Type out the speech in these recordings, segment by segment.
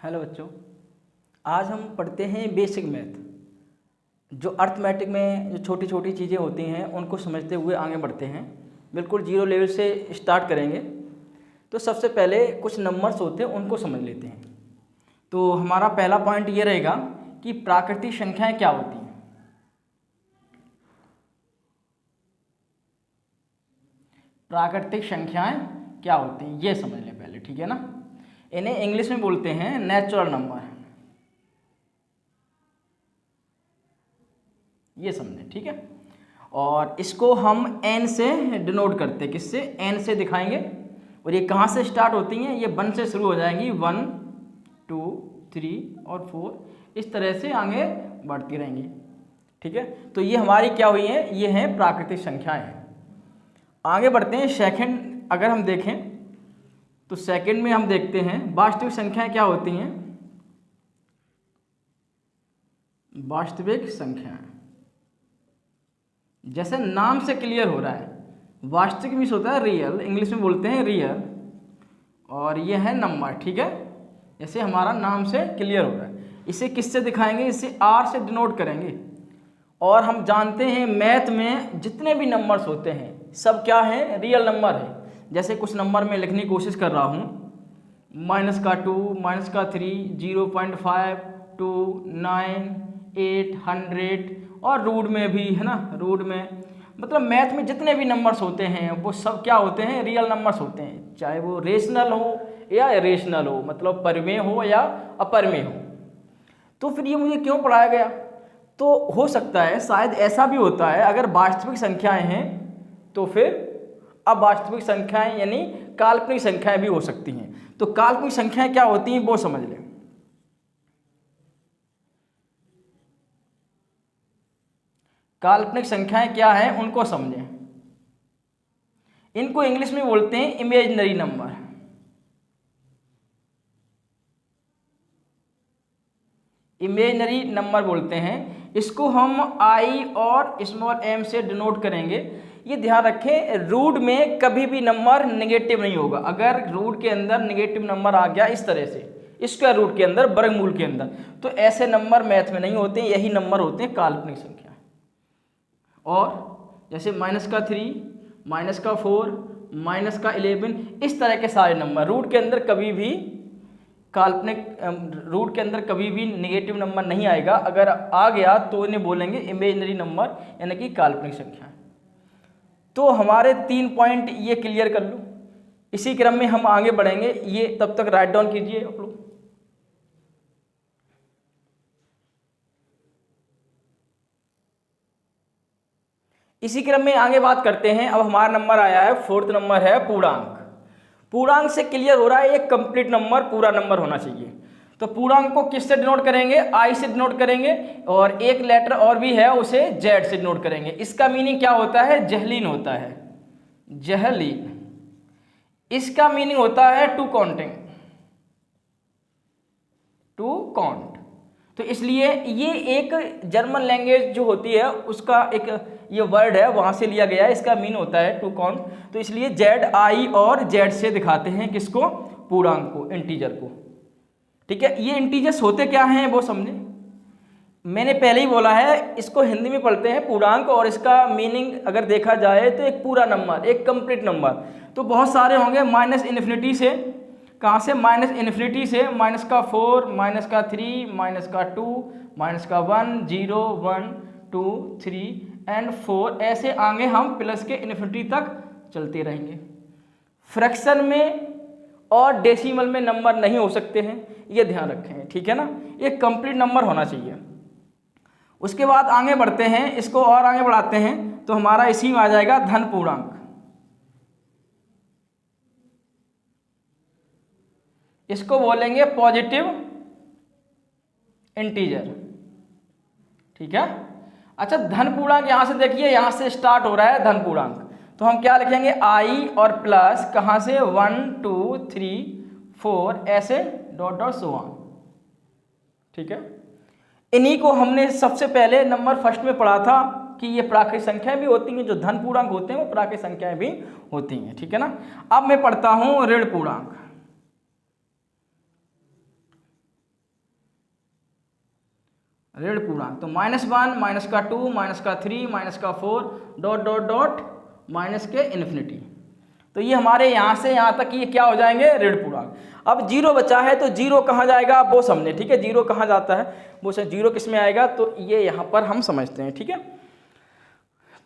Hello बच्चों, आज हम पढ़ते हैं बेसिक मैथ। जो अर्थमेटिक में जो छोटी छोटी चीज़ें होती हैं उनको समझते हुए आगे बढ़ते हैं। बिल्कुल जीरो लेवल से स्टार्ट करेंगे। तो सबसे पहले कुछ नंबर्स होते हैं उनको समझ लेते हैं। तो हमारा पहला पॉइंट ये रहेगा कि प्राकृतिक संख्याएं क्या होती हैं। प्राकृतिक संख्याएं क्या होती हैं ये समझ लें पहले, ठीक है ना। इन्हें इंग्लिश में बोलते हैं नेचुरल नंबर, ये समझें, ठीक है। और इसको हम n से डिनोट करते हैं, किससे? n से दिखाएंगे। और ये कहाँ से स्टार्ट होती हैं? ये 1 से शुरू हो जाएंगी, 1 2 3 और 4 इस तरह से आगे बढ़ती रहेंगी, ठीक है। तो ये हमारी क्या हुई हैं? ये हैं प्राकृतिक संख्याएं हैं। आगे बढ़ते हैं। सेकंड अगर हम देखें तो सेकंड में हम देखते हैं वास्तविक संख्याएं क्या होती हैं। वास्तविक संख्याएं जैसे नाम से क्लियर हो रहा है, वास्तविक मीन्स होता है रियल, इंग्लिश में बोलते हैं रियल, और ये है नंबर, ठीक है। जैसे हमारा नाम से क्लियर हो रहा है, इसे किससे दिखाएंगे? इसे आर से डिनोट करेंगे। और हम जानते हैं मैथ में जितने भी नंबर्स होते हैं सब क्या है? रियल नंबर है। जैसे कुछ नंबर में लिखने की कोशिश कर रहा हूँ, -2, -3, 0.5, 2, 9, 8, 100, और रूट में भी है ना, रूट में मतलब मैथ में जितने भी नंबर्स होते हैं वो सब क्या होते हैं? रियल नंबर्स होते हैं, चाहे वो रेशनल हो या इरेशनल हो, मतलब परिमेय हो या अपरिमेय हो। तो फिर ये मुझे क्यों पढ़ाया गया? तो हो सकता है शायद ऐसा भी होता है, अगर वास्तविक संख्याएं हैं तो फिर अवास्तविक संख्याएं यानी काल्पनिक संख्याएं भी हो सकती हैं। तो काल्पनिक संख्याएं क्या होती हैं वो समझ लें। काल्पनिक संख्याएं क्या हैं उनको समझें। इनको इंग्लिश में बोलते हैं इमेजिनरी नंबर। इमेजिनरी नंबर बोलते हैं इसको हम आई और स्मॉल m से डिनोट करेंगे। ये ध्यान रखें, रूट में कभी भी नंबर नेगेटिव नहीं होगा। अगर रूट के अंदर नेगेटिव नंबर आ गया इस तरह से, स्क्वायर रूट के अंदर, वर्गमूल के अंदर, तो ऐसे नंबर मैथ में नहीं होते, यही नंबर होते हैं काल्पनिक संख्या। और जैसे -3, -4, -11 इस तरह के सारे नंबर रूट के अंदर कभी भी काल्पनिक रूट के अंदर कभी भी नेगेटिव नंबर नहीं आएगा। अगर आ गया तो इन्हें बोलेंगे इमेजिनरी नंबर यानी कि काल्पनिक संख्या। तो हमारे 3 पॉइंट ये क्लियर कर लो। इसी क्रम में हम आगे बढ़ेंगे, ये तब तक राइट डाउन कीजिए आप लोग। इसी क्रम में आगे बात करते हैं। अब हमारा नंबर आया है, 4th नंबर है पूर्णांक। पूर्णांक से क्लियर हो रहा है एक कंप्लीट नंबर, पूरा नंबर होना चाहिए। तो पूर्णांक को किससे डिनोट करेंगे? आई से डिनोट करेंगे, और एक लेटर और भी है उसे जेड से डिनोट करेंगे। इसका मीनिंग क्या होता है? जहलीन होता है, जहलीन। इसका मीनिंग होता है टू काउंटिंग, टू काउंट। तो इसलिए ये एक जर्मन लैंग्वेज जो होती है उसका एक ये वर्ड है, वहां से लिया गया है। इसका मीन होता है टू काउंट। तो इसलिए जेड, आई और जेड से दिखाते हैं किसको? पूर्णांक को, इंटीजर को, ठीक है। ये इंटीजर्स होते क्या हैं वो समझे। मैंने पहले ही बोला है, इसको हिंदी में पढ़ते हैं पूर्णांक, और इसका मीनिंग अगर देखा जाए तो एक पूरा नंबर, एक कंप्लीट नंबर। तो बहुत सारे होंगे, -∞ से, कहाँ से? -∞ से, -4, -3, -2, -1, 0, 1, 2, 3 एंड 4, ऐसे आगे हम प्लस के इन्फिनिटी तक चलते रहेंगे। फ्रैक्शन में और डेसिमल में नंबर नहीं हो सकते हैं, ये ध्यान रखें, ठीक है ना। एक कंप्लीट नंबर होना चाहिए। उसके बाद आगे बढ़ते हैं, इसको और आगे बढ़ाते हैं तो हमारा इसी में आ जाएगा धन पूर्णांक। इसको बोलेंगे पॉजिटिव इंटीजर, ठीक है। अच्छा, धन पूर्णांक यहां से देखिए, यहां से स्टार्ट हो रहा है धन पूर्णांक। तो हम क्या लिखेंगे? आई और प्लस, कहां से? 1 2 3 4 ऐसे डॉट डॉट सो ऑन, ठीक है। इन्हीं को हमने सबसे पहले नंबर फर्स्ट में पढ़ा था कि ये प्राकृतिक संख्याएं भी होती हैं, जो धन पूर्णांक होते हैं वो प्राकृतिक संख्याएं भी होती हैं, ठीक है ना। अब मैं पढ़ता हूं ऋण पूर्णांक। ऋण पूर्णांक। तो -1 माइनस का 2 माइनस का 3 माइनस का 4 डॉट डॉट डॉट माइनस के इन्फिनिटी। तो ये हमारे यहाँ से यहाँ तक ये क्या हो जाएंगे, ऋण पूर्णांक। अब जीरो बचा है तो जीरो कहाँ जाएगा वो समझे, ठीक है। जीरो कहाँ जाता है वो जीरो किस में आएगा, तो ये यहाँ पर हम समझते हैं, ठीक है।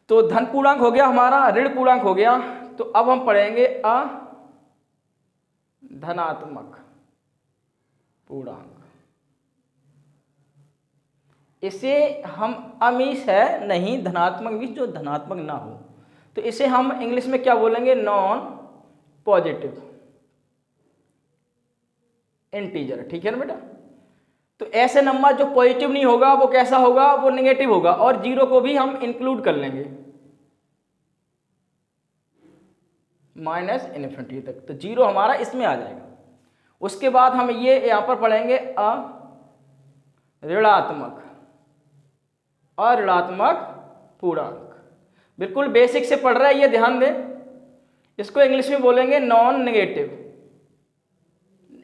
तो धन पूर्णांक हो गया हमारा, ऋण पूर्णांक हो गया। तो अब हम पढ़ेंगे अधनात्मक पूर्णांक। इसे हम अमीश है नहीं, धनात्मक भी जो धनात्मक ना हो, तो इसे हम इंग्लिश में क्या बोलेंगे, नॉन पॉजिटिव इंटीजर, ठीक है ना बेटा। तो ऐसे नंबर जो पॉजिटिव नहीं होगा वो कैसा होगा, वो नेगेटिव होगा। और जीरो को भी हम इंक्लूड कर लेंगे माइनस इन्फिनिटी तक, तो जीरो हमारा इसमें आ जाएगा। उसके बाद हम ये यहां पर पढ़ेंगे अऋणात्मक पूर्णांक। बिल्कुल बेसिक से पढ़ रहा है, ये ध्यान दें। इसको इंग्लिश में बोलेंगे नॉन नेगेटिव।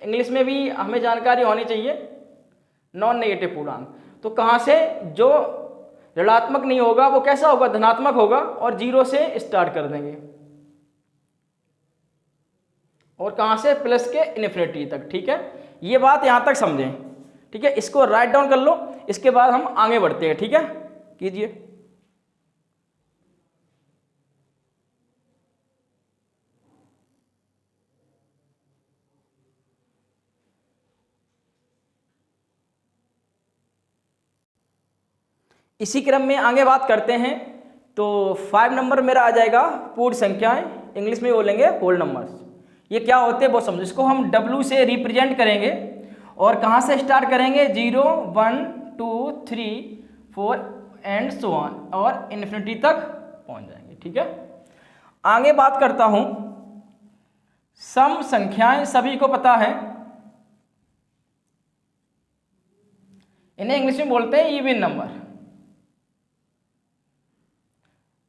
इंग्लिश में भी हमें जानकारी होनी चाहिए, नॉन नेगेटिव पूर्णांक। तो कहाँ से, जो ऋणात्मक नहीं होगा वो कैसा होगा, धनात्मक होगा, और जीरो से स्टार्ट कर देंगे, और कहाँ से, प्लस के इन्फिनिटी तक, ठीक है। ये बात यहाँ तक समझें, ठीक है। इसको राइट डाउन कर लो, इसके बाद हम आगे बढ़ते हैं, ठीक है। कीजिए। इसी क्रम में आगे बात करते हैं। तो 5 नंबर मेरा आ जाएगा पूर्ण संख्याएं, इंग्लिश में बोलेंगे होल नंबर्स। ये क्या होते हैं वो समझो। इसको हम W से रिप्रेजेंट करेंगे, और कहाँ से स्टार्ट करेंगे, 0 1 2 3 4 एंड सो ऑन, और इन्फिनिटी तक पहुंच जाएंगे, ठीक है। आगे बात करता हूं, सम संख्याएं सभी को पता है, इन्हें इंग्लिश में बोलते हैं इवन नंबर।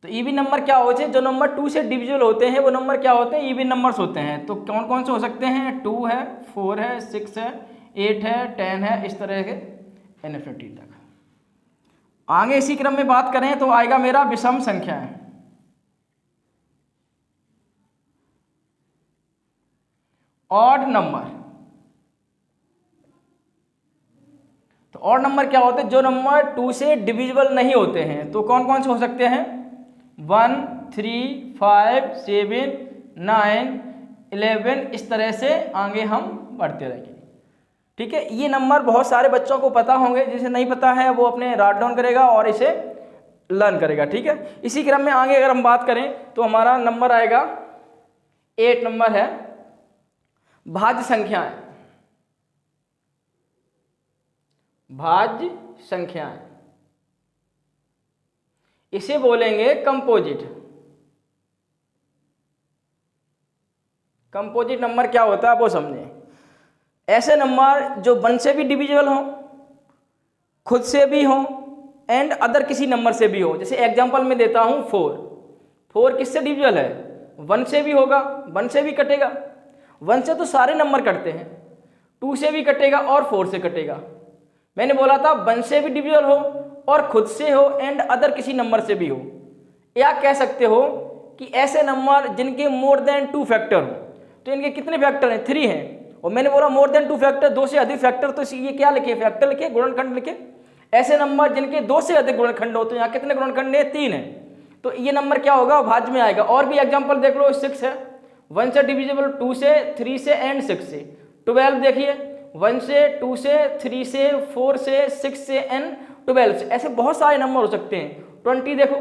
तो इवन नंबर क्या होते हैं, जो नंबर 2 से डिविजिबल होते हैं वो नंबर क्या होते हैं, इवन नंबर्स होते हैं। तो कौन कौन से हो सकते हैं, 2 है, 4 है, 6 है, 8 है, 10 है, इस तरह के इन्फिनिटी तक। आगे इसी क्रम में बात करें तो आएगा मेरा विषम संख्याएं। Odd number. तो ऑड नंबर क्या होते हैं, जो नंबर 2 से डिविजिबल नहीं होते हैं। तो कौन कौन से हो सकते हैं, 1 3 5 7 9 11, इस तरह से आगे हम बढ़ते रहेंगे, ठीक है। ये नंबर बहुत सारे बच्चों को पता होंगे, जिसे नहीं पता है वो अपने राइट डाउन करेगा और इसे लर्न करेगा, ठीक है। इसी क्रम में आगे अगर हम बात करें तो हमारा नंबर आएगा 8 नंबर है भाज्य संख्याएं। भाज्य संख्याएं, इसे बोलेंगे कंपोजिट। कंपोजिट नंबर क्या होता है वो समझें। ऐसे नंबर जो 1 से भी डिविजिबल हो, खुद से भी हो, एंड अदर किसी नंबर से भी हो। जैसे एग्जांपल में देता हूं 4 किससे डिविजिबल है, 1 से भी होगा, 1 से भी कटेगा। 1 से तो सारे नंबर कटते हैं, 2 से भी कटेगा और 4 से कटेगा। मैंने बोला था 1 से भी डिविजिबल हो और खुद से हो एंड अदर किसी नंबर से भी हो। या कह सकते हो कि ऐसे नंबर जिनके मोर देन 2 फैक्टर हो। तो इनके कितने फैक्टर हैं, 3 हैं। और मैंने बोला मोर देन 2 फैक्टर, 2 से अधिक फैक्टर, तो ये क्या लिखे, फैक्टर लिखे, गुणनखंड लिखे। ऐसे नंबर जिनके 2 से अधिक गुणनखंड हो, तो यहाँ कितने गुणनखंड है, 3 है। तो ये नंबर क्या होगा, भाज्य में आएगा। और भी एग्जांपल देख लो, 6 है, 1 से डिविजिबल, 2 से, 3 से एंड 6 से। 12 देखिए, 1 से, 2 से, 3 से, 4 से, 6 से एंड 12 से। ऐसे बहुत सारे नंबर हो सकते हैं। 20 देखो,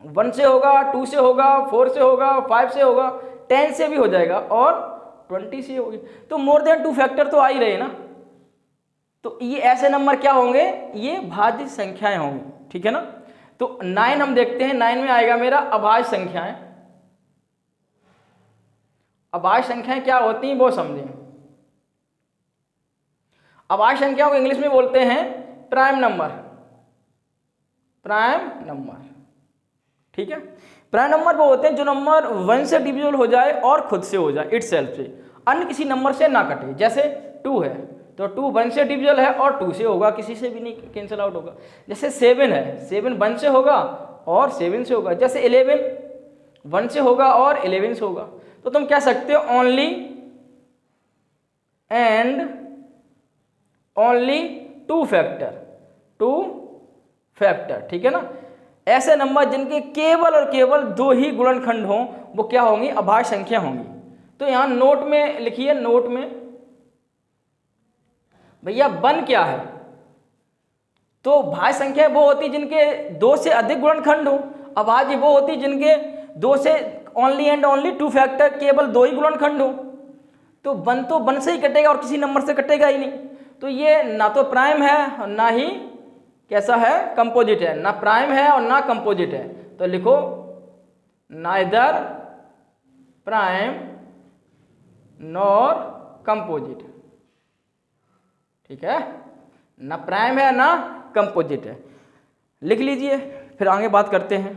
1 से होगा, 2 से होगा, 4 से होगा, 5 से होगा, 10 से भी हो जाएगा और 20 से होगी। तो मोर देन 2 फैक्टर तो आ ही रहे ना। तो ये ऐसे नंबर क्या होंगे, ये भाज्य संख्याएं होंगी, ठीक है ना। तो 9 हम देखते हैं, 9 में आएगा मेरा अभाज्य संख्याएं। अभाज्य संख्याएं क्या होती हैं वो समझें। अभाज्य संख्याओं को इंग्लिश में बोलते हैं प्राइम नंबर। प्राइम नंबर, ठीक है। प्राइम नंबर वो होते हैं जो नंबर 1 से डिविजिबल हो जाए और खुद से हो जाए, इटसेल्फ से, अन्य किसी नंबर से ना कटे। जैसे 2 है, तो 2 1 से डिविजल है और 2 से होगा, किसी से भी नहीं कैंसिल आउट होगा। जैसे 7 है, 7 1 से होगा और 7 से होगा। जैसे 11 1 से होगा और 11 से होगा। तो तुम कह सकते हो ओनली एंड ओनली 2 फैक्टर, ठीक है ना। ऐसे नंबर जिनके केवल और केवल 2 ही गुणनखंड हों वो क्या होंगी, अभाज्य संख्या होंगी। तो यहां नोट में लिखिए, नोट में भैया 1 क्या है, तो भाज्य संख्या वो होती जिनके 2 से अधिक गुणनखंड हो, अभाज्य वो होती जिनके 2 से ओनली एंड ओनली 2 फैक्टर, केवल 2 ही गुणनखंड हो। तो 1 तो 1 से ही कटेगा और किसी नंबर से कटेगा ही नहीं। तो ये ना तो प्राइम है और ना ही कैसा है, कंपोजिट है, ना प्राइम है और ना कंपोजिट है। तो लिखो नाइदर प्राइम नॉर कंपोजिट, ठीक है, ना प्राइम है ना कंपोजिट है, लिख लीजिए। फिर आगे बात करते हैं।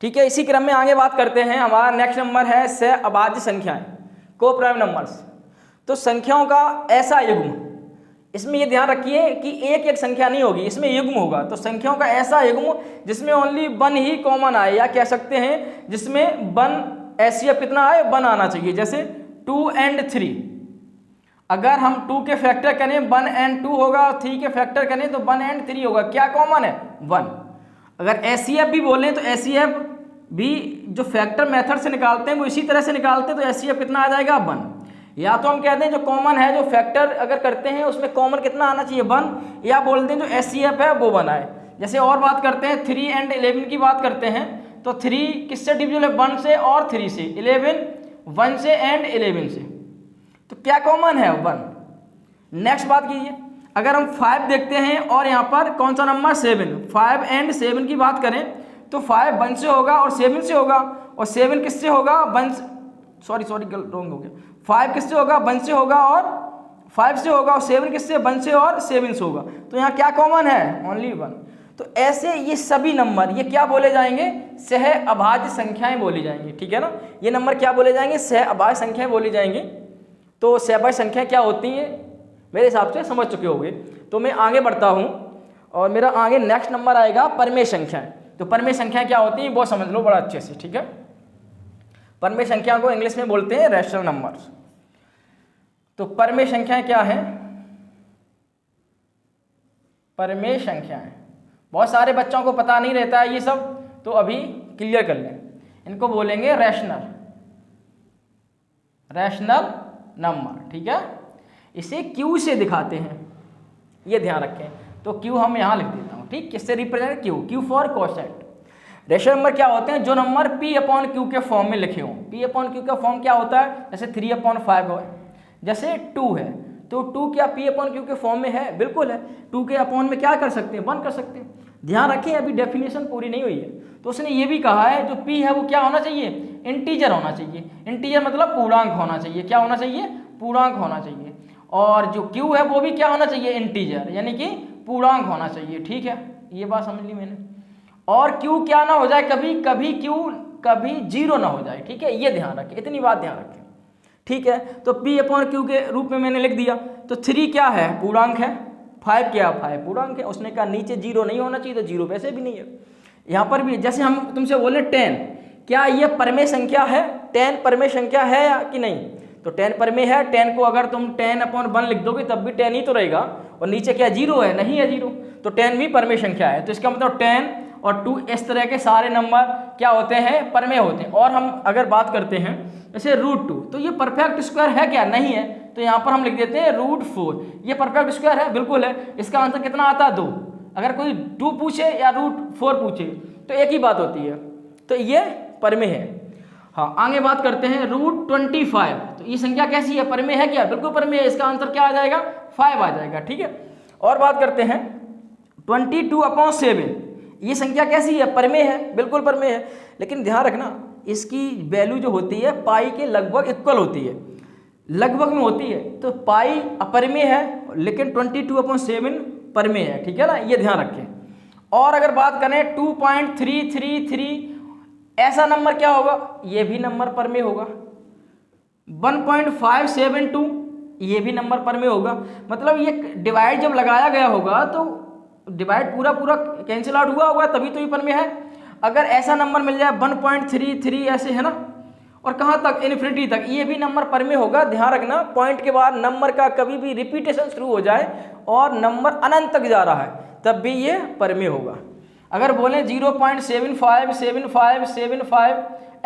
ठीक है, इसी क्रम में आगे बात करते हैं। हमारा नेक्स्ट नंबर है सहअभाज्य संख्याएं, को प्राइम नंबर्स। तो संख्याओं का ऐसा युग्म, इसमें ये ध्यान रखिए कि एक एक संख्या नहीं होगी, इसमें युग्म होगा। तो संख्याओं का ऐसा युग्म जिसमें ओनली 1 ही कॉमन आए, या कह सकते हैं जिसमें 1 एचसीएफ कितना आए, 1 आना चाहिए। जैसे 2 and 3, अगर हम 2 के फैक्टर करें 1 and 2 होगा, 3 के फैक्टर करें तो 1 and 3 होगा। क्या कॉमन है, 1। अगर एचसीएफ भी बोलें तो एचसीएफ भी जो फैक्टर मेथड से निकालते हैं वो इसी तरह से निकालते हैं। तो एचसीएफ कितना आ जाएगा, 1। या तो हम कहते हैं जो कॉमन है, जो फैक्टर अगर करते हैं उसमें कॉमन कितना आना चाहिए, 1। या बोलते हैं जो एचसीएफ है वो 1 आए। जैसे और बात करते हैं 3 and 11 की बात करते हैं, तो 3 किससे डिविजिबल है, 1 से और 3 से। 11 1 से एंड 11 से, तो क्या कॉमन है, 1। नेक्स्ट बात कीजिए, अगर हम 5 देखते हैं और यहाँ पर कौन सा नंबर, 7, 5 and 7 की बात करें तो 5 1 से होगा और 7 से होगा, और 7 किससे होगा, 1, सॉरी रॉन्ग हो गया, 5 किससे होगा, 1 से होगा और 5 से होगा, और 7 किससे, 1 से और 7 से होगा। तो यहाँ क्या कॉमन है, ओनली 1। तो ऐसे ये सभी नंबर ये क्या बोले जाएंगे, सहअभाज्य संख्याएं बोली जाएंगी, ठीक है ना। ये नंबर क्या बोले जाएंगे, सहअभाज्य संख्याएं बोली जाएंगी। तो सहअभाज्य संख्या क्या होती हैं, मेरे हिसाब से समझ चुके होंगे। तो मैं आगे बढ़ता हूँ और मेरा आगे नेक्स्ट नंबर आएगा परमेय संख्याएं। तो परमेय संख्या क्या होती है वो समझ लो बड़ा अच्छे से, ठीक है। परमेय संख्या को इंग्लिश में बोलते हैं रैशनल नंबर्स। तो परमेय संख्याएं क्या है, परमेय संख्याएं बहुत सारे बच्चों को पता नहीं रहता है ये सब, तो अभी क्लियर कर लें। इनको बोलेंगे रैशनल नंबर, ठीक है। इसे क्यू से दिखाते हैं, ये ध्यान रखें। तो क्यू हम यहाँ लिख देता हूँ, ठीक। किससे represent, Q for quotient. Rational number क्या होते हैं, जो नंबर P/Q के फॉर्म में लिखे हों। P/Q का फॉर्म क्या होता है, जैसे 3/5 है, जैसे 2 है, तो 2 क्या P/Q के फॉर्म में है, बिल्कुल है। 2 के अपॉन में क्या कर सकते हैं, 1 कर सकते हैं। ध्यान रखें अभी डेफिनेशन पूरी नहीं हुई है। तो उसने ये भी कहा है जो P है वो क्या होना चाहिए, इंटीजर होना चाहिए। इंटीजर मतलब पूर्णांक होना चाहिए, क्या होना चाहिए, पूर्णांक होना चाहिए। और जो Q है वो भी क्या होना चाहिए, इंटीजर, यानी कि पूर्णांक होना चाहिए, ठीक है। ये बात समझ ली मैंने। और Q क्या ना हो जाए, कभी Q कभी 0 ना हो जाए, ठीक है। ये ध्यान रखें, इतनी बात ध्यान रखें, ठीक है। तो P/Q के रूप में मैंने लिख दिया। तो 3 क्या है, पूर्णांक है। 5 क्या, 5 पूर्णांक है। उसने कहा नीचे 0 नहीं होना चाहिए, तो 0 वैसे भी नहीं है। यहाँ पर भी जैसे हम तुमसे बोले 10, क्या ये परमेय संख्या है, 10 परमेय संख्या है या कि नहीं। तो 10 परमेय है। 10 को अगर तुम 10/1 लिख दोगे तब भी 10 ही तो रहेगा, और नीचे क्या 0 है, नहीं है 0, तो 10 भी परमेय संख्या है। तो इसका मतलब 10 और 2 इस तरह के सारे नंबर क्या होते हैं, परमेय होते हैं। और हम अगर बात करते हैं जैसे √2, तो ये परफेक्ट स्क्वायर है क्या, नहीं है। तो यहाँ पर हम लिख देते हैं √4। ये परफेक्ट स्क्वायर है, बिल्कुल है। इसका आंसर कितना आता है, 2। अगर कोई 2 पूछे या √4 पूछे तो एक ही बात होती है। तो ये परमेय है। हाँ, आगे बात करते हैं √25। तो ये संख्या कैसी है, परमेय है क्या, बिल्कुल परमेय है। इसका आंसर क्या आ जाएगा, 5 आ जाएगा, ठीक है। और बात करते हैं 22/7। ये संख्या कैसी है, परमेय है, बिल्कुल परमेय है। लेकिन ध्यान रखना इसकी वैल्यू जो होती है पाई के लगभग इक्वल होती है, लगभग में होती है। तो पाई अपरमेय है लेकिन 22/7 परमेय है, ठीक है ना, ये ध्यान रखें। और अगर बात करें 2.333 ऐसा नंबर क्या होगा, ये भी नंबर पर में होगा। 1.572 ये भी नंबर पर में होगा। मतलब ये डिवाइड जब लगाया गया होगा तो डिवाइड पूरा पूरा कैंसिल आउट हुआ होगा, तभी तो ये पर में है। अगर ऐसा नंबर मिल जाए 1.33 ऐसे, है ना, और कहाँ तक, इन्फिनिटी तक, ये भी नंबर पर में होगा। ध्यान रखना, पॉइंट के बाद नंबर का कभी भी रिपीटेशन शुरू हो जाए और नंबर अनंत तक जा रहा है तब भी ये पर में होगा। अगर बोले 0.757575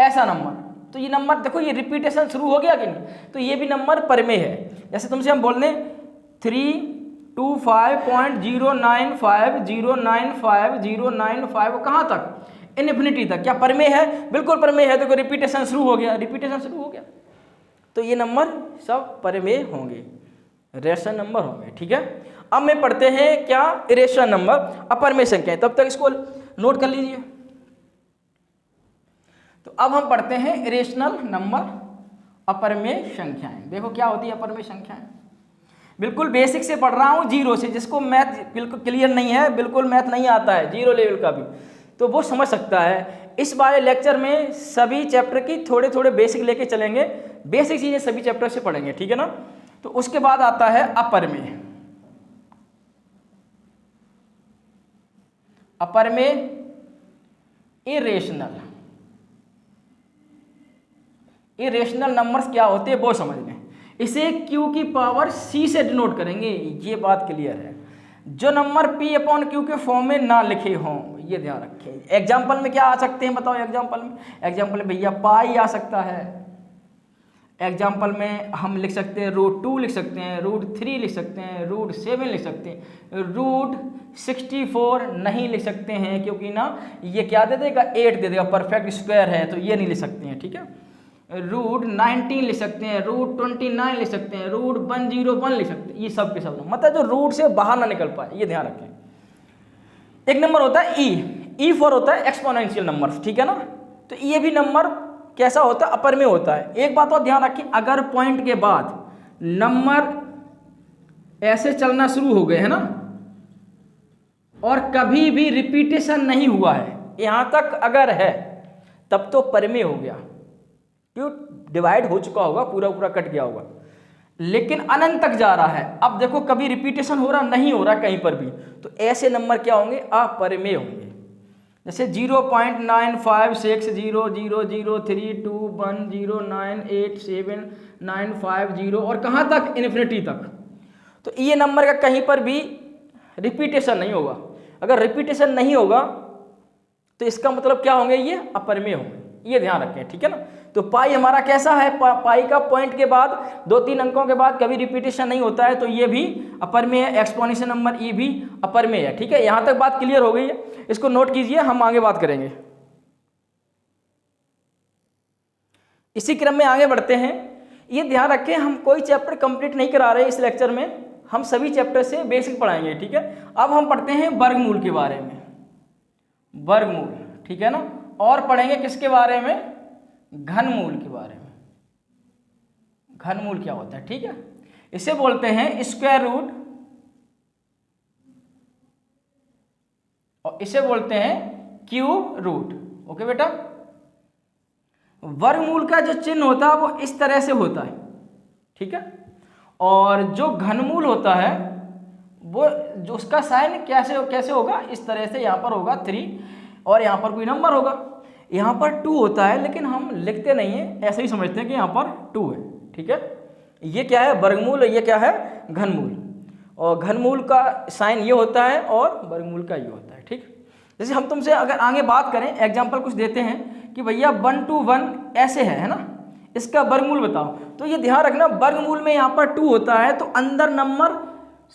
ऐसा नंबर, तो ये नंबर देखो ये रिपीटेशन शुरू हो गया कि नहीं, तो ये भी नंबर पर में है। जैसे तुमसे हम बोल दें 325.095 कहाँ तक, इन्फिनिटी तक, क्या पर में है, बिल्कुल पर में है। देखो रिपीटेशन शुरू हो गया, रिपीटेशन शुरू हो गया, तो ये नंबर सब पर में होंगे, रेशनल नंबर होंगे। ठीक है, अब में पढ़ते हैं क्या, इरेशनल नंबर, अपर में संख्याएं। तब तक इसको नोट कर लीजिए। तो अब हम पढ़ते हैं इरेशनल नंबर, अपर में संख्याएं। देखो क्या होती है अपर में संख्याएं, बिल्कुल बेसिक से पढ़ रहा हूँ, जीरो से। जिसको मैथ बिल्कुल क्लियर नहीं है, बिल्कुल मैथ नहीं आता है जीरो लेवल का भी, तो वो समझ सकता है। इस वाले लेक्चर में सभी चैप्टर की थोड़े थोड़े बेसिक लेके चलेंगे, बेसिक चीज़ें सभी चैप्टर से पढ़ेंगे, ठीक है ना। तो उसके बाद आता है अपर में। अपर में इरेशनल, इरेशनल नंबर्स क्या होते हैं वो समझ लें। इसे q की पावर c से डिनोट करेंगे, ये बात क्लियर है। जो नंबर p अपॉन q के फॉर्म में ना लिखे हों, ये ध्यान रखें। एग्जाम्पल में क्या आ सकते हैं बताओ, एग्जाम्पल में भैया पाई आ सकता है। एग्जाम्पल में हम लिख सकते हैं √2 लिख सकते हैं, √3 लिख सकते हैं, √7 लिख सकते हैं, √64 नहीं लिख सकते हैं क्योंकि ना ये क्या दे देगा, 8 दे देगा, परफेक्ट स्क्वायर है तो ये नहीं लिख सकते हैं। ठीक है, √19 लिख सकते हैं, √29 लिख सकते हैं, √101 लिख सकते हैं, ये सब के सब मतलब जो रूट से बाहर ना निकल पाए, ये ध्यान रखें। एक नंबर होता है ई फॉर होता है एक्सपोनेंशियल नंबर, ठीक है ना। तो ये भी नंबर कैसा होता है, अपर में होता है। एक बात और ध्यान रखिए, अगर पॉइंट के बाद नंबर ऐसे चलना शुरू हो गए है ना, और कभी भी रिपीटेशन नहीं हुआ है, यहां तक अगर है तब तो पर में हो गया, क्यों, डिवाइड हो चुका होगा, पूरा पूरा कट गया होगा। लेकिन अनंत तक जा रहा है, अब देखो कभी रिपीटेशन हो रहा नहीं हो रहा कहीं पर भी, तो ऐसे नंबर क्या होंगे, अपरिमेय होंगे। जैसे 0.95600321098795 और कहाँ तक, इन्फिनिटी तक। तो ये नंबर का कहीं पर भी रिपीटेशन नहीं होगा। अगर रिपीटेशन नहीं होगा तो इसका मतलब क्या होंगे, ये अपरिमेय होंगे, ये ध्यान रखें, ठीक है ना। तो पाई हमारा कैसा है, पाई का पॉइंट के बाद 2-3 अंकों के बाद कभी रिपीटेशन नहीं होता है, तो ये भी अपर में है। एक्सपोनेंशियल नंबर ई भी अपर में है, ठीक है। यहां तक बात क्लियर हो गई है, इसको नोट कीजिए, हम आगे बात करेंगे। इसी क्रम में आगे बढ़ते हैं। ये ध्यान रखें, हम कोई चैप्टर कंप्लीट नहीं करा रहे इस लेक्चर में, हम सभी चैप्टर से बेसिक पढ़ाएंगे, ठीक है। अब हम पढ़ते हैं वर्गमूल के बारे में, वर्गमूल, ठीक है ना। और पढ़ेंगे किसके बारे में, घनमूल के बारे में। घनमूल क्या होता है, ठीक है। इसे बोलते हैं स्क्वायर रूट और इसे बोलते हैं क्यूब रूट। ओके बेटा, वर्गमूल का जो चिन्ह होता है वो इस तरह से होता है, ठीक है। और जो घनमूल होता है वो जो उसका साइन कैसे होगा, इस तरह से, यहाँ पर होगा 3 और यहाँ पर कोई नंबर होगा, यहाँ पर 2 होता है, लेकिन हम लिखते नहीं है, ऐसे ही समझते हैं कि यहाँ पर 2 है, ठीक है। ये क्या है, वर्गमूल, ये क्या है, घनमूल। और घनमूल का साइन ये होता है और वर्गमूल का ये होता है, ठीक। जैसे हम तुमसे अगर आगे बात करें, एग्जाम्पल कुछ देते हैं कि भैया 1 to 1 ऐसे है ना, इसका वर्गमूल बताओ। तो ये ध्यान रखना, वर्गमूल में यहाँ पर 2 होता है, तो अंदर नंबर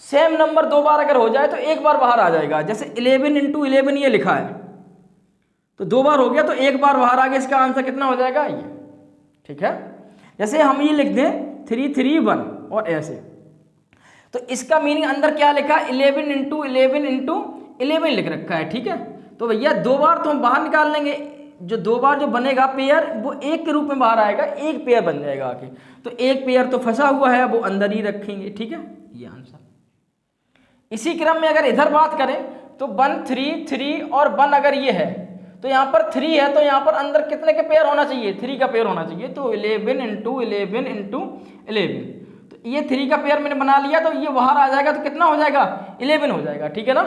सेम नंबर 2 बार अगर हो जाए तो 1 बार बाहर आ जाएगा। जैसे 11 × 11 ये लिखा है, तो 2 बार हो गया तो 1 बार बाहर आ गया, इसका आंसर कितना हो जाएगा, ये, ठीक है। जैसे हम ये लिख दें 331 और ऐसे, तो इसका मीनिंग अंदर क्या लिखा, 11 × 11 × 11 लिख रखा है, ठीक है। तो भैया 2 बार तो हम बाहर निकाल लेंगे, जो 2 बार जो बनेगा पेयर वो 1 के रूप में बाहर आएगा, 1 पेयर बन जाएगा आके, तो 1 पेयर तो फंसा हुआ है, वो अंदर ही रखेंगे, ठीक है, ये आंसर। इसी क्रम में अगर इधर बात करें तो 1 3 3 और 1 अगर ये है तो यहाँ पर 3 है, तो यहाँ पर अंदर कितने के पेयर होना चाहिए? 3 का पेयर होना चाहिए। तो 11 इंटू 11 इंटू 11, तो ये 3 का पेयर मैंने बना लिया, तो ये बाहर आ जाएगा, तो कितना हो जाएगा? 11 हो जाएगा, ठीक है ना।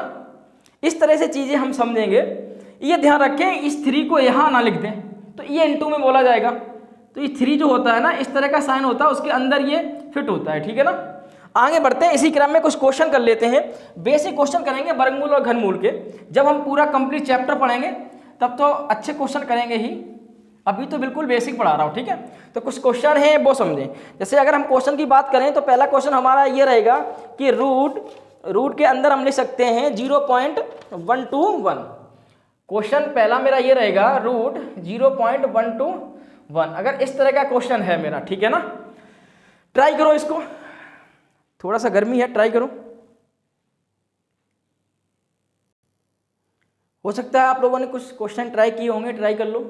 इस तरह से चीज़ें हम समझेंगे। ये ध्यान रखें, इस 3 को यहाँ ना लिख दें, तो ये इंटू में बोला जाएगा। तो ये 3 जो होता है ना, इस तरह का साइन होता है, उसके अंदर ये फिट होता है, ठीक है ना। आगे बढ़ते हैं, इसी क्रम में कुछ क्वेश्चन कर लेते हैं। बेसिक क्वेश्चन करेंगे वर्गमूल और घनमूल के। जब हम पूरा कंप्लीट चैप्टर पढ़ेंगे तब तो अच्छे क्वेश्चन करेंगे ही, अभी तो बिल्कुल बेसिक पढ़ा रहा हूँ, ठीक है। तो कुछ क्वेश्चन हैं वो समझें। जैसे अगर हम क्वेश्चन की बात करें तो पहला क्वेश्चन हमारा ये रहेगा कि रूट के अंदर हम लिख सकते हैं 0.121। क्वेश्चन पहला मेरा ये रहेगा, रूट 0.121। अगर इस तरह का क्वेश्चन है मेरा, ठीक है ना, ट्राई करो इसको। थोड़ा सा गर्मी है, ट्राई करो। हो सकता है आप लोगों ने कुछ क्वेश्चन ट्राई किए होंगे, ट्राई कर लो।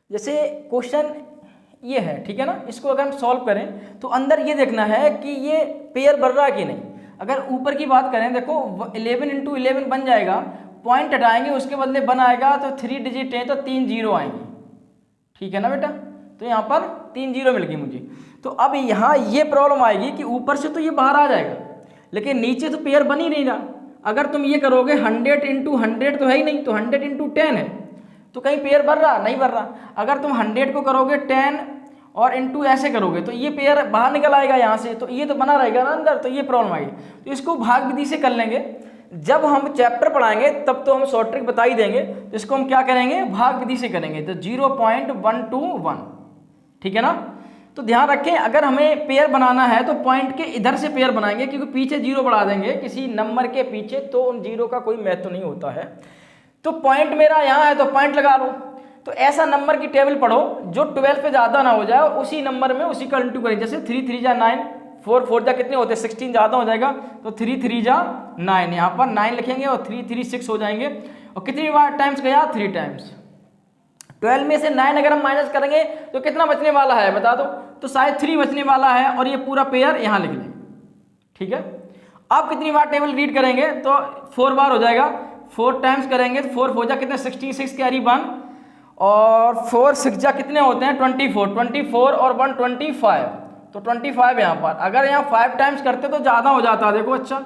जैसे क्वेश्चन ये है, ठीक है ना, इसको अगर हम सॉल्व करें तो अंदर ये देखना है कि ये पेयर बन रहा कि नहीं। अगर ऊपर की बात करें, देखो 11 इंटू 11 बन जाएगा, पॉइंट हटाएंगे उसके बदले बन आएगा, तो 3 डिजिट है तो 3 जीरो आएंगे, ठीक है ना बेटा। तो यहाँ पर 3 जीरो मिल गई मुझे। तो अब यहाँ ये प्रॉब्लम आएगी कि ऊपर से तो ये बाहर आ जाएगा, लेकिन नीचे तो पेयर बन ही नहीं रहा। अगर तुम ये करोगे 100 इंटू 100 तो है ही नहीं, तो 100 इंटू 10 है, तो कहीं पेयर बन रहा? नहीं बन रहा। अगर तुम 100 को करोगे 10 और इंटू ऐसे करोगे तो ये पेयर बाहर निकल आएगा यहाँ से, तो ये तो बना रहेगा ना अंदर, तो ये प्रॉब्लम आएगी। तो इसको भाग विधि से कर लेंगे। जब हम चैप्टर पढ़ाएंगे तब तो हम शॉर्ट ट्रिक बता ही देंगे, तो इसको हम क्या करेंगे? भाग विधि से करेंगे। तो 0.121, ठीक है ना। तो ध्यान रखें, अगर हमें पेयर बनाना है तो पॉइंट के इधर से पेयर बनाएंगे, क्योंकि पीछे जीरो बढ़ा देंगे किसी नंबर के पीछे तो उन जीरो का कोई महत्व नहीं होता है। तो पॉइंट मेरा यहाँ है तो पॉइंट लगा लो। तो ऐसा नंबर की टेबल पढ़ो जो 12 पे ज़्यादा ना हो जाए, और उसी नंबर में उसी का इंटू करें। जैसे 3 3 जा 9, 4 4 जा कितने होते हैं? 16 ज़्यादा हो जाएगा, तो 3 3 जा 9, यहाँ पर 9 लिखेंगे और 3 3 6 हो जाएंगे। और कितनी बार टाइम्स गया? 3 टाइम्स। 12 में से 9 अगर हम माइनस करेंगे तो कितना बचने वाला है बता दो? तो शायद 3 बचने वाला है, और ये पूरा पेयर यहाँ लिख लें, ठीक है। अब कितनी बार टेबल रीड करेंगे? तो 4 बार हो जाएगा। 4 टाइम्स करेंगे, 4 4 जा कितने? 66 कैरी 1, और 4 6 जा कितने होते हैं? 24 और 1 25, तो 25 यहाँ पर। अगर यहाँ 5 टाइम्स करते तो ज़्यादा हो जाता, देखो। अच्छा,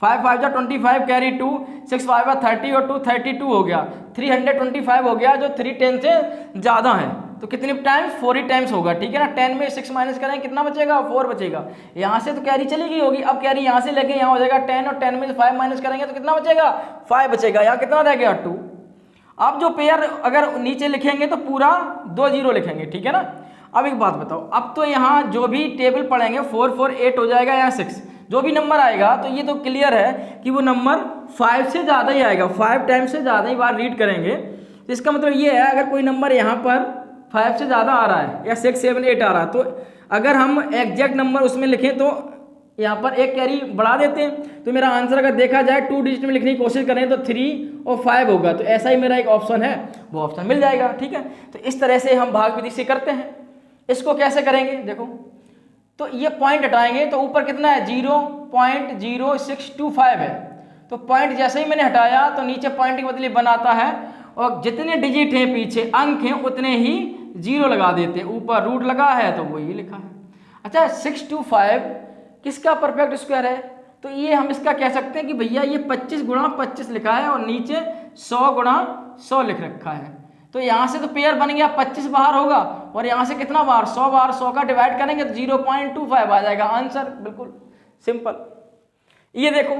5 5 जा 25 कैरी 2, 6 5 जा 30 और 2 32 हो गया, 325 हो गया, जो 3 10 से ज़्यादा है। तो कितने टाइम्स? 4 ही टाइम्स होगा, ठीक है ना। 10 में 6 माइनस करें, कितना बचेगा? 4 बचेगा। यहाँ से तो कैरी चली गई होगी, अब कैरी यहाँ से लेके यहाँ हो जाएगा 10, और 10 में से 5 माइनस करेंगे तो कितना बचेगा? 5 बचेगा। यहाँ कितना रह गया? 2। अब जो पेयर अगर नीचे लिखेंगे तो पूरा 2 जीरो लिखेंगे, ठीक है ना। अब एक बात बताओ, अब तो यहाँ जो भी टेबल पढ़ेंगे 4 4 8 हो जाएगा, या 6 जो भी नंबर आएगा, तो ये तो क्लियर है कि वो नंबर 5 से ज़्यादा ही आएगा। 5 टाइम्स से ज़्यादा ही बार रीड करेंगे, तो इसका मतलब ये है, अगर कोई नंबर यहाँ पर 5 से ज़्यादा आ रहा है, या 6 7 8 आ रहा है, तो अगर हम एग्जैक्ट नंबर उसमें लिखें तो यहाँ पर एक कैरी बढ़ा देते हैं। तो मेरा आंसर अगर देखा जाए 2 डिजिट में लिखने की कोशिश करें तो 3 और 5 होगा। तो ऐसा ही मेरा एक ऑप्शन है, वो ऑप्शन मिल जाएगा, ठीक है। तो इस तरह से हम भाग विधि से करते हैं। इसको कैसे करेंगे? देखो, तो ये पॉइंट हटाएंगे तो ऊपर कितना है? 0.0625 है। तो पॉइंट जैसे ही मैंने हटाया तो नीचे पॉइंट के बदले बनाता है, और जितने डिजिट हैं पीछे अंक हैं उतने ही जीरो लगा देते हैं। ऊपर रूट लगा है तो वही लिखा है। अच्छा, 625 किसका परफेक्ट स्क्वायर है? तो ये हम इसका कह सकते हैं कि भैया ये 25 गुणा 25 लिखा है, और नीचे 100 गुणा 100 लिख रखा है। तो यहाँ से तो पेयर बन गया, 25 बाहर होगा, और यहाँ से कितना बार? 100 बार। 100 का डिवाइड करेंगे तो 0.25 आ जाएगा आंसर, बिल्कुल सिंपल। ये देखो,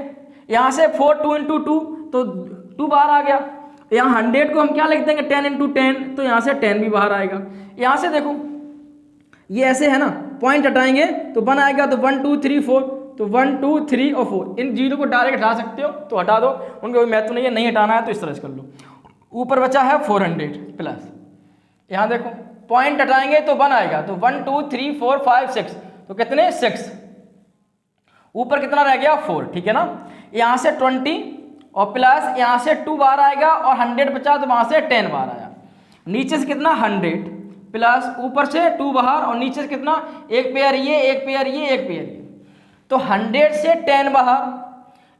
यहाँ से 4 2 इंटू 2 तो 2 बाहर आ गया। यहाँ 100 को हम क्या लिख देंगे? 10 इंटू 10, तो यहाँ से 10 भी बाहर आएगा। यहाँ से देखो, ये ऐसे है ना, पॉइंट हटाएंगे तो 1 आएगा, तो 1 2 3 4, तो 1 2 3 और 4। इन जीरो को डायरेक्ट हटा सकते हो तो हटा दो, उनका कोई महत्व नहीं है। नहीं हटाना है तो इस तरह से कर लो। ऊपर बचा है 400 प्लस, यहाँ देखो पॉइंट हटाएंगे तो 1 आएगा, तो 1 2 3 4 5 6, तो कितने? 6। ऊपर कितना रह गया? 4, ठीक है ना। यहाँ से 20 और प्लस यहाँ से 2 बार आएगा, और 100 बचा तो वहाँ से 10 बार आया। नीचे से कितना? 100 प्लस ऊपर से 2 बाहर, और नीचे से कितना? एक पेयर ये, एक पेयर ये, एक पेयर ये। तो 100 से 10 बाहर,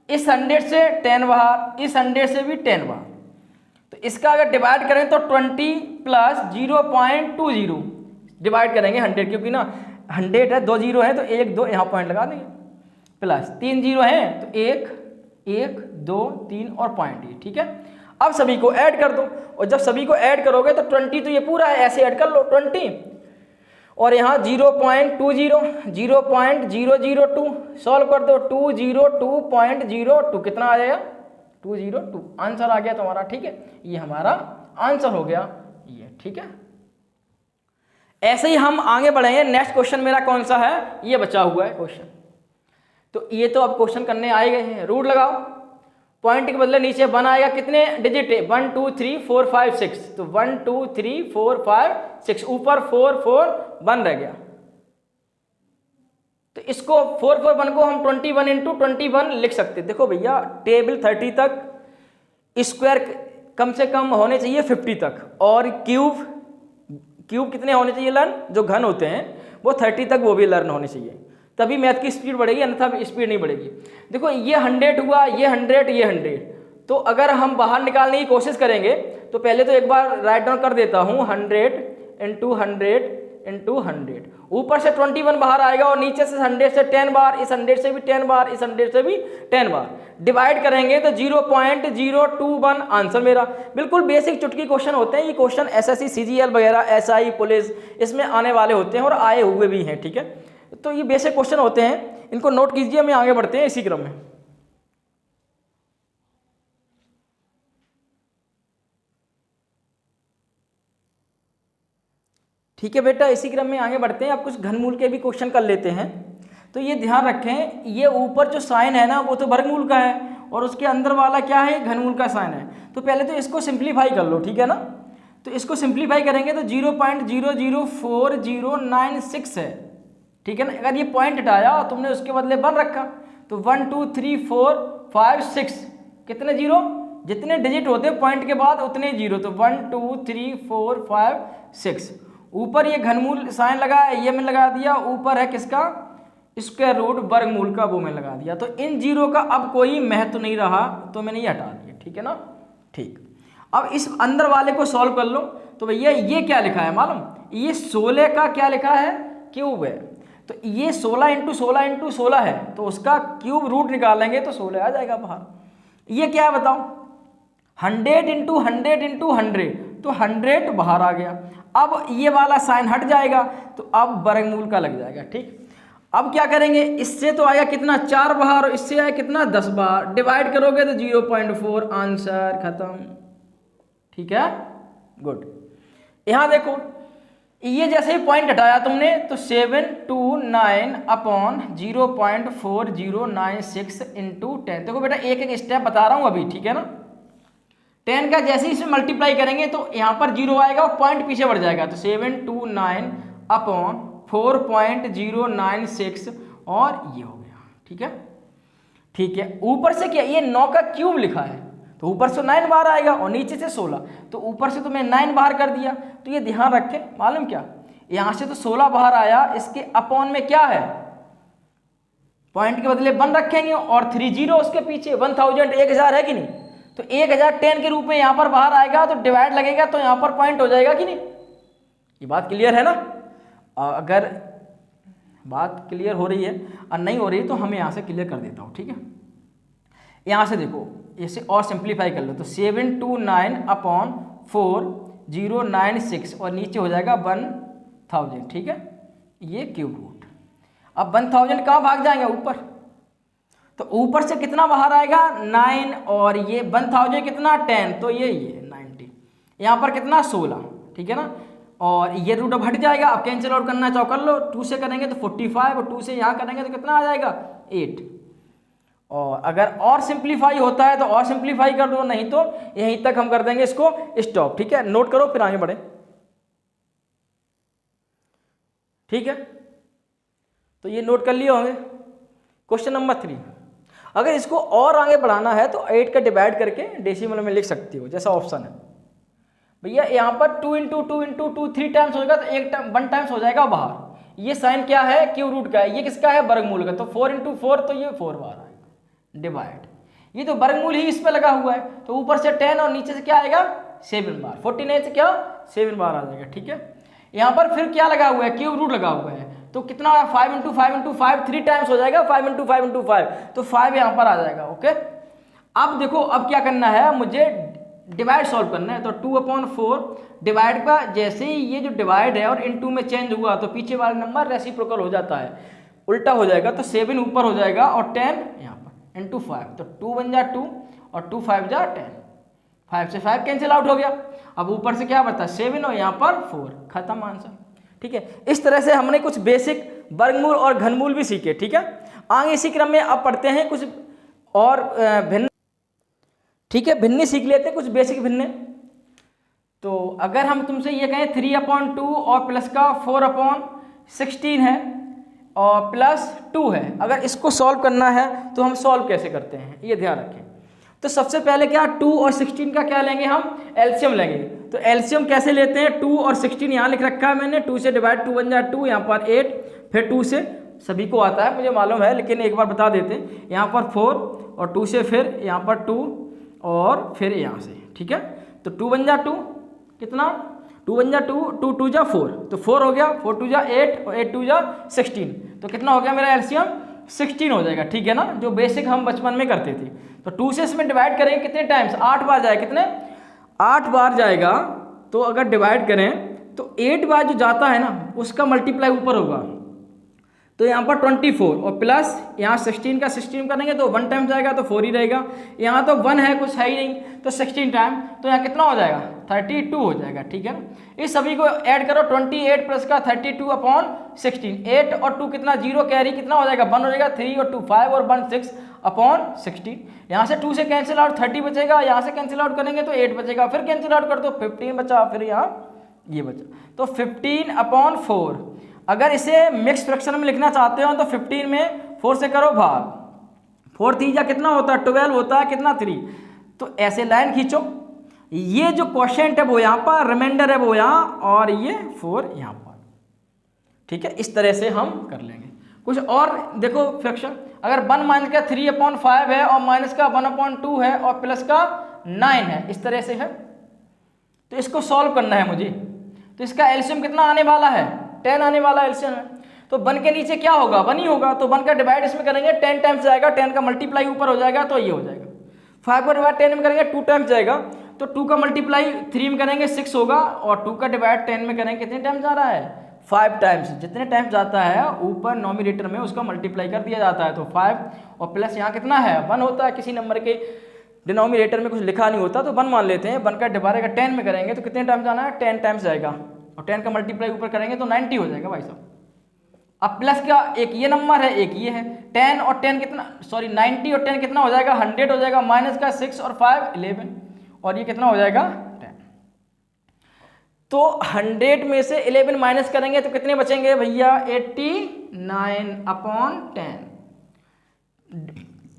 इस 100 से 10 बाहर, इस 100 से भी 10 बाहर। तो इसका अगर डिवाइड करें तो 20 प्लस 0.20 डिवाइड करेंगे 100, क्योंकि ना 100 है, 2 जीरो है तो 1 2 यहाँ पॉइंट लगा देंगे, प्लस 3 जीरो है तो 1 1 2 3 और पॉइंट ये, ठीक है। अब सभी को ऐड कर दो, और जब सभी को ऐड करोगे तो 20 तो ये पूरा है, ऐसे ऐड कर लो 20, और यहाँ 0.20 0.002 सॉल्व कर दो, 202.02 कितना आ जाएगा 202, आंसर आ गया तुम्हारा, ठीक है। ये हमारा आंसर हो गया ये, ठीक है। ऐसे ही हम आगे बढ़ेंगे। नेक्स्ट क्वेश्चन मेरा कौन सा है, ये बचा हुआ है क्वेश्चन। तो ये तो अब क्वेश्चन करने आए गए हैं, रूट लगाओ, पॉइंट के बदले नीचे 1 आएगा, कितने डिजिट है 1 2 3 4 5 6, तो 1 2 3 4 5 6, ऊपर 4 4 1 रह गया, तो इसको 4 4 1 को हम 21 इंटू 21 लिख सकते। देखो भैया टेबल 30 तक, स्क्वायर कम से कम होने चाहिए 50 तक, और क्यूब कितने होने चाहिए लर्न, जो घन होते हैं वो 30 तक वो भी लर्न होने चाहिए, तभी मैथ की स्पीड बढ़ेगी, अन्यथा स्पीड नहीं बढ़ेगी। देखो ये 100 हुआ, ये 100 ये 100, तो अगर हम बाहर निकालने की कोशिश करेंगे तो पहले तो एक बार राइट डाउन कर देता हूँ, 100 इंटू 100 इंटू 100, ऊपर से 21 बाहर आएगा, और नीचे से 100 से 10 बार, इस 100 से भी 10 बार, इस 100 से भी 10 बार डिवाइड करेंगे तो 0.021 आंसर मेरा। बिल्कुल बेसिक चुटकी क्वेश्चन होते हैं ये क्वेश्चन, एसएससी सीजीएल वगैरह एसआई पुलिस इसमें आने वाले होते हैं और आए हुए भी हैं, ठीक है। तो ये बेसिक क्वेश्चन होते हैं, इनको नोट कीजिए, हमें आगे बढ़ते हैं इसी क्रम में। ठीक है बेटा, इसी क्रम में आगे बढ़ते हैं। अब कुछ घनमूल के भी क्वेश्चन कर लेते हैं। तो ये ध्यान रखें, ये ऊपर जो साइन है ना वो तो वर्गमूल का है, और उसके अंदर वाला क्या है, घनमूल का साइन है। तो पहले तो इसको सिंप्लीफाई कर लो, ठीक है ना। तो इसको सिंप्लीफाई करेंगे तो 0.00496 है, ठीक है ना। अगर ये पॉइंट हटाया तुमने उसके बदले 1 रखा तो 1 2 3 4 5 6, कितने जीरो, जितने डिजिट होते हैं पॉइंट के बाद उतने जीरो, तो 1 2 3 4 5 6। ऊपर ये घनमूल साइन लगा है, ये मैंने लगा दिया, ऊपर है किसका स्क्वायर रूट वर्गमूल का, वो मैंने लगा दिया। तो इन जीरो का अब कोई महत्व नहीं रहा, तो मैंने ये हटा दिया, ठीक है ना। ठीक, अब इस अंदर वाले को सॉल्व कर लो। तो भैया ये क्या लिखा है मालूम, ये 16 का क्या लिखा है, क्यूब है। तो ये 16 इंटू 16 इंटू 16 है, तो उसका क्यूब रूट निकालेंगे तो 16 आ जाएगा बाहर। ये क्या है बताओ, 100 इंटू 100 इंटू 100, तो 100 बाहर आ गया। अब ये वाला साइन हट जाएगा, तो अब वर्गमूल का लग जाएगा, ठीक। अब क्या करेंगे, इससे तो आया कितना 4 बाहर, और इससे आया कितना 10 बाहर, डिवाइड करोगे तो 0.4, आंसर खत्म, ठीक है, गुड। यहां देखो, ये जैसे ही पॉइंट हटाया तुमने तो 729 अपॉन 0.4096 इंटू 10। देखो बेटा एक एक स्टेप बता रहा हूं अभी, ठीक है ना। 10 का जैसे ही इसमें मल्टीप्लाई करेंगे तो यहाँ पर 0 आएगा और पॉइंट पीछे बढ़ जाएगा, तो 729 अपॉन 4.096, और ये हो गया, ठीक है। ठीक है, ऊपर से क्या, ये 9 का क्यूब लिखा है, तो ऊपर से 9 बाहर आएगा, और नीचे से 16, तो ऊपर से तो मैं 9 बाहर कर दिया। तो ये ध्यान रखें, मालूम क्या, यहाँ से तो 16 बाहर आया, इसके अपॉन में क्या है, पॉइंट के बदले 1 रखेंगे, और 30 उसके पीछे 1000 1000 है कि नहीं, तो 1010 के रूप में यहाँ पर बाहर आएगा, तो डिवाइड लगेगा तो यहाँ पर पॉइंट हो जाएगा कि नहीं। ये बात क्लियर है ना। अगर बात क्लियर हो रही है और नहीं हो रही तो हमें यहाँ से क्लियर कर देता हूँ, ठीक है। यहाँ से देखो, इसे और सिंप्लीफाई कर लो, तो 729 अपॉन 4096, और नीचे हो जाएगा 1000, ठीक है, ये क्यूब रूट। अब 1000 कहाँ भाग जाएंगे, ऊपर, तो ऊपर से कितना बाहर आएगा 9, और ये 1000 कितना 10, तो ये 90, यहाँ पर कितना 16, ठीक है ना। और ये रूट अब हट जाएगा, अब कैंसिल आउट करना चाहो कर लो, 2 से करेंगे तो 45, और 2 से यहाँ करेंगे तो कितना आ जाएगा 8। और अगर और सिंप्लीफाई होता है तो और सिंप्लीफाई कर दो, नहीं तो यहीं तक हम कर देंगे इसको स्टॉप, ठीक है। नोट करो फिर आगे बढ़े, ठीक है। तो ये नोट कर लिए होंगे। क्वेश्चन नंबर 3, अगर इसको और आगे बढ़ाना है तो 8 का डिवाइड करके डेसिमल में लिख सकती हो, जैसा ऑप्शन है। भैया यहाँ पर 2 इंटू 2 इंटू 2 3 टाइम्स होगा, तो 1 टाइम्स हो जाएगा बाहर। ये साइन क्या है, क्यूब रूट का है, ये किसका है, वर्गमूल का, तो 4 इंटू 4, तो ये 4 बाहर आएगा, डिवाइड। ये तो वर्गमूल ही इस पे लगा हुआ है, तो ऊपर से 10 और नीचे से क्या आएगा 7 बार, 14 से क्या 7 बार आ जाएगा। ठीक है, यहाँ पर फिर क्या लगा हुआ है, क्यूब रूट लगा हुआ है, तो कितना 5 इंटू 5 इंटू 5 3 टाइम्स हो जाएगा, 5 इंटू 5 इंटू 5, तो 5 यहाँ पर आ जाएगा। ओके, अब देखो अब क्या करना है, मुझे डिवाइड सॉल्व करना है। तो 2/4 डिवाइड का जैसे ही ये जो डिवाइड है और इनटू में चेंज हुआ तो पीछे वाला नंबर रेसिप्रोकल हो जाता है, उल्टा हो जाएगा, तो 7 ऊपर हो जाएगा और 10 यहाँ पर इंटू 5, तो 2 1 जा 2 और 2 5 जा 10, 5 से 5 कैंसिल आउट हो गया। अब ऊपर से क्या बता 7 और यहाँ पर 4, खत्म आंसर। ठीक है, इस तरह से हमने कुछ बेसिक वर्गमूल और घनमूल भी सीखे। ठीक है, आगे इसी क्रम में अब पढ़ते हैं कुछ और भिन्न। ठीक है, भिन्न सीख लेते हैं, कुछ बेसिक भिन्न। तो अगर हम तुमसे ये कहें 3/2 और प्लस का 4/16 है और प्लस 2 है, अगर इसको सॉल्व करना है तो हम सॉल्व कैसे करते हैं ये ध्यान रखें। तो सबसे पहले क्या 2 और 16 का क्या लेंगे, हम एलसीएम लेंगे। तो एलसीएम कैसे लेते हैं, 2 और 16 यहाँ लिख रखा है मैंने, 2 से डिवाइड 2 1 जा 2, यहाँ पर 8, फिर 2 से, सभी को आता है मुझे मालूम है लेकिन एक बार बता देते हैं, यहाँ पर 4 और 2 से फिर यहाँ पर 2 और फिर यहाँ से। ठीक है, तो 2 1 जा 2 कितना, 2 1 जा 2, 2 2 जा 4, तो 4 हो गया, 4 2 जा 8 और 8 2 जा 16, तो कितना हो गया मेरा एलसीएम 16 हो जाएगा। ठीक है ना, जो बेसिक हम बचपन में करते थे। तो 2 से इसमें डिवाइड करेंगे कितने टाइम्स, 8 बार जाएगा, कितने 8 बार जाएगा। तो अगर डिवाइड करें तो 8 बार जो जाता है ना उसका मल्टीप्लाई ऊपर होगा, तो यहाँ पर 24 और प्लस यहाँ 16 का 16 करेंगे तो 1 टाइम जाएगा तो 4 ही रहेगा, यहाँ तो 1 है कुछ है ही नहीं तो 16 टाइम, तो यहाँ कितना हो जाएगा 32 हो जाएगा। ठीक है ना, इस सभी को ऐड करो, 28 प्लस का 32/16, 8 और 2 कितना 0 कैरी कितना हो जाएगा 1 हो जाएगा, 3 और 2 5 और 1 6/16, यहाँ से 2 से कैंसिल आउट 30 बचेगा, यहाँ से कैंसिल आउट करेंगे तो 8 बचेगा, फिर कैंसिल आउट कर दो 15 बचा, फिर यहाँ ये बचा, तो 15/4। अगर इसे मिक्स फ्रैक्शन में लिखना चाहते हो तो 15 में 4 से करो भाग, 4 3 जा कितना होता है 12 होता है, कितना 3, तो ऐसे लाइन खींचो, ये जो क्वोशिएंट है वो यहाँ पर, रिमाइंडर है वो यहाँ, और ये 4 यहाँ पर। ठीक है, इस तरह से हम कर लेंगे। कुछ और देखो फ्रैक्शन, अगर 1 माइनस का 3/5 है और माइनस का 1/2 है और प्लस का 9 है, इस तरह से है, तो इसको सॉल्व करना है मुझे। तो इसका एलसीएम कितना आने वाला है 10 आने वाला एलसीएम है, तो 1 के नीचे क्या होगा 1 ही होगा, तो 1 का डिवाइड इसमें करेंगे 10 टाइम्स जाएगा, 10 का मल्टीप्लाई ऊपर हो जाएगा तो ये हो जाएगा, 5 का डिवाइड 10 में करेंगे 2 टाइम्स जाएगा, तो 2 का मल्टीप्लाई 3 में करेंगे 6 होगा, और 2 का डिवाइड 10 में करेंगे कितने टाइम्स जा रहा है 5 टाइम्स, जितने टाइम्स जाता है ऊपर नॉमिनेटर में उसका मल्टीप्लाई कर दिया जाता है, तो 5 और प्लस यहाँ कितना है 1 होता है, किसी नंबर के डिनोमिनेटर में कुछ लिखा नहीं होता तो 1 मान लेते हैं, 1 का डिवाइड का 10 में करेंगे तो कितने टाइम्स जाना है 10 टाइम्स जाएगा, और 10 का मल्टीप्लाई ऊपर करेंगे तो 90 हो जाएगा भाई साहब। अब प्लस का एक ये नंबर है एक ये है, 10 और 10 कितना 90 और 10 कितना हो जाएगा 100 हो जाएगा, माइनस का 6 और 5 11, और ये कितना हो जाएगा 10, तो 100 में से 11 माइनस करेंगे तो कितने बचेंगे भैया 89/10।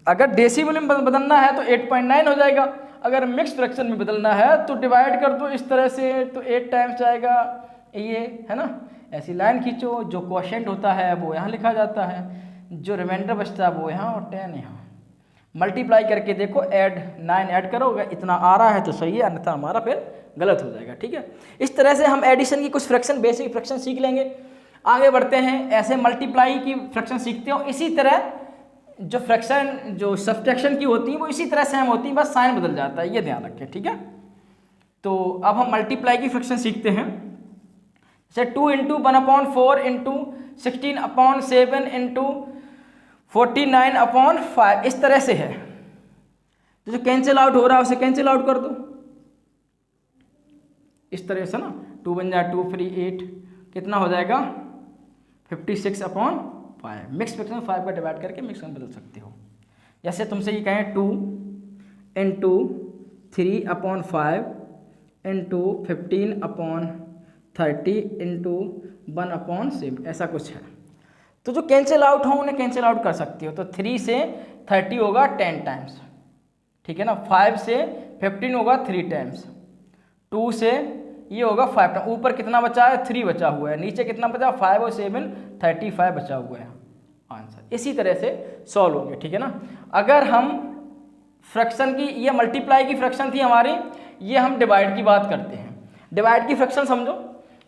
अगर डेसिमल में बदलना है तो 8.9 हो जाएगा, अगर मिक्स फ्रैक्शन में बदलना है तो डिवाइड कर दो इस तरह से, तो 8 टाइम्स आएगा, ये है ना, ऐसी लाइन खींचो, जो क्वोशिएंट होता है वो यहाँ लिखा जाता है, जो रिमाइंडर बचता है वो यहाँ और 10 यहाँ, मल्टीप्लाई करके देखो, ऐड 9 ऐड करो, इतना आ रहा है तो सही है, अन्यथा हमारा फिर गलत हो जाएगा। ठीक है, इस तरह से हम एडिशन की कुछ फ्रैक्शन बेसिक फ्रैक्शन सीख लेंगे। आगे बढ़ते हैं, ऐसे मल्टीप्लाई की फ्रैक्शन सीखते हो, इसी तरह जो फ्रैक्शन जो सब्ट्रैक्शन की होती है वो इसी तरह सेम होती है, बस साइन बदल जाता है, ये ध्यान रखें। ठीक है, तो अब हम मल्टीप्लाई की फ्रैक्शन सीखते हैं, जैसे 2 × 1/4 × 16/7 × 49/5, इस तरह से है, तो जो कैंसिल आउट हो रहा है उसे कैंसिल आउट कर दो इस तरह से ना, 2 1 जा 2 3 8 कितना हो जाएगा 56/5, मिक्स फ्रैक्शन 5 का डिवाइड करके मिक्स में बदल सकते हो। जैसे तुमसे ये कहें 2 × 3/5 × 15/30 × 1/7, ऐसा कुछ है, तो जो कैंसिल आउट हो उन्हें कैंसिल आउट कर सकते हो, तो 3 से 30 होगा 10 टाइम्स, ठीक है ना, 5 से 15 होगा 3 टाइम्स, 2 से ये होगा 5 टाइम, ऊपर कितना बचा है 3 बचा हुआ है, नीचे कितना बचा 5 और 7 35 बचा हुआ है आंसर। इसी तरह से सॉल्व होंगे। ठीक है ना, अगर हम फ्रैक्शन की, ये मल्टीप्लाई की फ्रैक्शन थी हमारी, ये हम डिवाइड की बात करते हैं। डिवाइड की फ्रैक्शन समझो,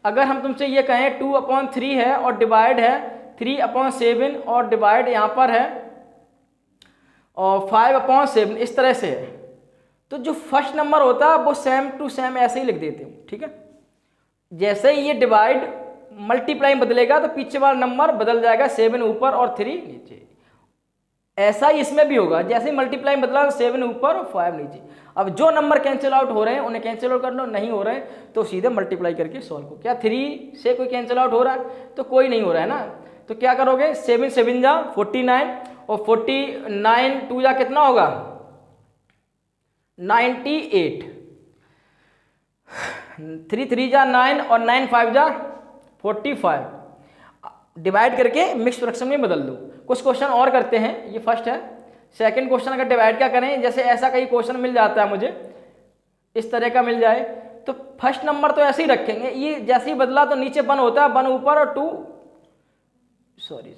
अगर हम तुमसे ये कहें 2/3 है और डिवाइड है 3/7 और डिवाइड यहाँ पर है और 5/7, इस तरह से है, तो जो फर्स्ट नंबर होता है वो सेम टू सेम ऐसे ही लिख देते हो, ठीक है। जैसे ही ये डिवाइड मल्टीप्लाई बदलेगा तो पीछे वाला नंबर बदल जाएगा, 7 ऊपर और 3 नीचे। ऐसा ही इसमें भी होगा, जैसे ही मल्टीप्लाई बदला 7 ऊपर और 5 नीचे। अब जो नंबर कैंसिल आउट हो रहे हैं उन्हें कैंसिल आउट कर लो, नहीं हो रहे तो सीधे मल्टीप्लाई करके सॉल्व करो। क्या 3 से कोई कैंसिल आउट हो रहा है? तो कोई नहीं हो रहा है ना, तो क्या करोगे, 7 7 जा 49 और 49 2 जा कितना होगा 98, 3 3 जा 9 और 9 5 जा 45। डिवाइड करके मिक्स फ्रैक्शन में बदल दो। कुछ क्वेश्चन और करते हैं, ये फर्स्ट है। सेकंड क्वेश्चन अगर डिवाइड क्या करें, जैसे ऐसा कई क्वेश्चन मिल जाता है मुझे, इस तरह का मिल जाए, तो फर्स्ट नंबर तो ऐसे ही रखेंगे, ये जैसे ही बदला तो नीचे 1 होता है, 1 ऊपर और 2 सॉरी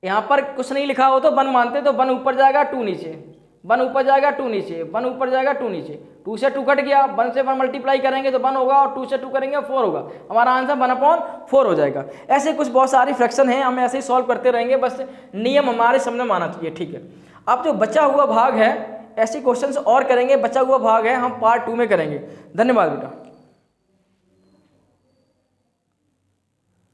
यहाँ पर कुछ नहीं लिखा हो तो 1 मानते, तो 1 ऊपर जाएगा 2 नीचे, 1 ऊपर जाएगा 2 नीचे, 1 ऊपर जाएगा 2 नीचे, 2 से 2 कट गया, 1 से 1 मल्टीप्लाई करेंगे तो 1 होगा और 2 से 2 करेंगे 4 होगा, हमारा आंसर 1/4 हो जाएगा। ऐसे कुछ बहुत सारी फ्रैक्शन हैं, हम ऐसे ही सॉल्व करते रहेंगे, बस नियम हमारे समझ में आना चाहिए, ठीक है। अब जो बचा हुआ भाग है, ऐसे क्वेश्चंस और करेंगे, बचा हुआ भाग है हम पार्ट 2 में करेंगे। धन्यवाद बेटा।